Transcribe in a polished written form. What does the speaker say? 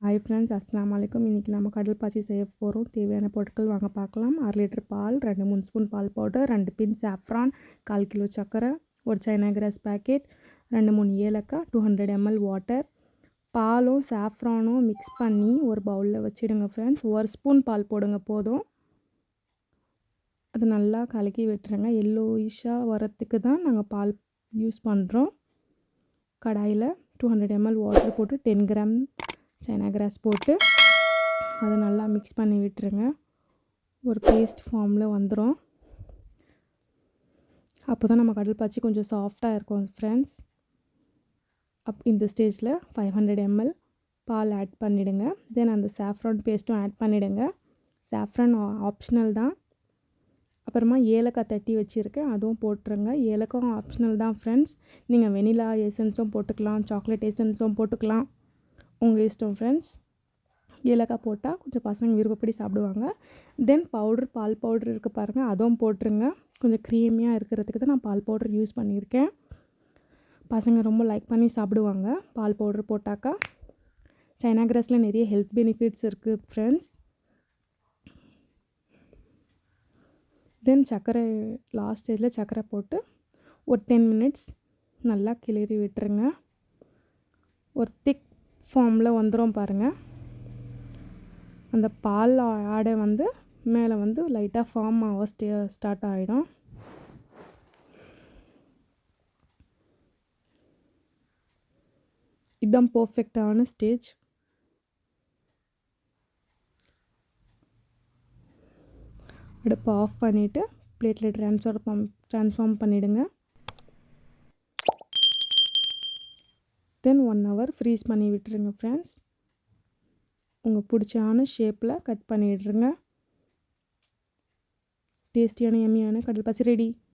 Hi friends, அஸ்ஸலாமு அலைக்கும். இன்றைக்கி நம்ம கடல் பாசி செய்ய போகிறோம். தேவையான பொருட்கள் வாங்க பார்க்கலாம். 6 லிட்டர் பால், 2 3 ஸ்பூன் பால் பவுடர், 2 பின் சாஃப்ரான், 1/4 கிலோ சர்க்கரை, ஒரு சைனா கிராஸ் பேக்கெட், 2 3 ஏலக்காய், 200 ml வாட்டர். பாலும் சாஃப்ரானும் மிக்ஸ் பண்ணி ஒரு பவுலில் வச்சுடுங்க ஃப்ரெண்ட்ஸ். 1 ஸ்பூன் பால் போடுங்க போதும். அது நல்லா கலக்கி விட்டுருங்க. எல்லோயிஷாக வரத்துக்கு தான் நாங்கள் பால் யூஸ் பண்ணுறோம். கடாயில் 200 ml வாட்டர் போட்டு 10 கிராம் சைனா கிராஸ் போட்டு அதை நல்லா மிக்ஸ் பண்ணி விட்டுருங்க. ஒரு பேஸ்ட் ஃபார்மில் வந்துடும். அப்போ தான் நம்ம கடல் பாசி கொஞ்சம் சாஃப்டாக இருக்கும் ஃப்ரெண்ட்ஸ். இந்த ஸ்டேஜில் 500 ml பால் ஆட் பண்ணிவிடுங்க. தென் அந்த சாஃப்ரான் பேஸ்ட்டும் ஆட் பண்ணிவிடுங்க. சாஃப்ரான் ஆப்ஷனல் தான். அப்புறமா ஏலக்காய் தட்டி வச்சுருக்கேன், அதுவும் போட்டுருங்க. ஏலக்காயும் ஆப்ஷனல் தான் ஃப்ரெண்ட்ஸ். நீங்கள் வெனிலா எசன்ஸும் போட்டுக்கலாம், சாக்லேட் எசன்ஸும் போட்டுக்கலாம், உங்கள் இஷ்டம் ஃப்ரெண்ட்ஸ். ஏலக்காய் போட்டால் கொஞ்சம் பசங்க விருப்பப்படி சாப்பிடுவாங்க. தென் பால் பவுட்ரு இருக்குது பாருங்கள், அதுவும் போட்டுருங்க. கொஞ்சம் க்ரீமியாக இருக்கிறதுக்கு தான் நான் பால் பவுட்ரு யூஸ் பண்ணியிருக்கேன். பசங்க ரொம்ப லைக் பண்ணி சாப்பிடுவாங்க பால் பவுட்ரு போட்டாக்கா. சைனா கிராஸில் நிறைய ஹெல்த் பெனிஃபிட்ஸ் இருக்குது ஃப்ரெண்ட்ஸ். தென் சர்க்கரை லாஸ்ட் ஸ்டேஜில் சர்க்கரை போட்டு ஒரு 10 மினிட்ஸ் நல்லா கிளறி விட்டுருங்க. ஒரு திக் ஃபார்மில் வந்துடும் பாருங்கள். அந்த பால் ஆடை மேலே லைட்டாக ஃபார்ம் ஆக ஸ்டார்ட் ஆகிடும். இதுதான் பர்ஃபெக்டான ஸ்டேஜ். அடுப்பை ஆஃப் பண்ணிவிட்டு பிளேட்டில் ட்ரான்ஸ்ஃபார்ம் பண்ணிவிடுங்க. தென் 1 hour ஃப்ரீஸ் பண்ணி விட்டுருங்க ஃப்ரெண்ட்ஸ். உங்கள் பிடிச்சான ஷேப்பில் கட் பண்ணிடுறங்க. டேஸ்டியான எம்மியான கடல் பாசி ரெடி.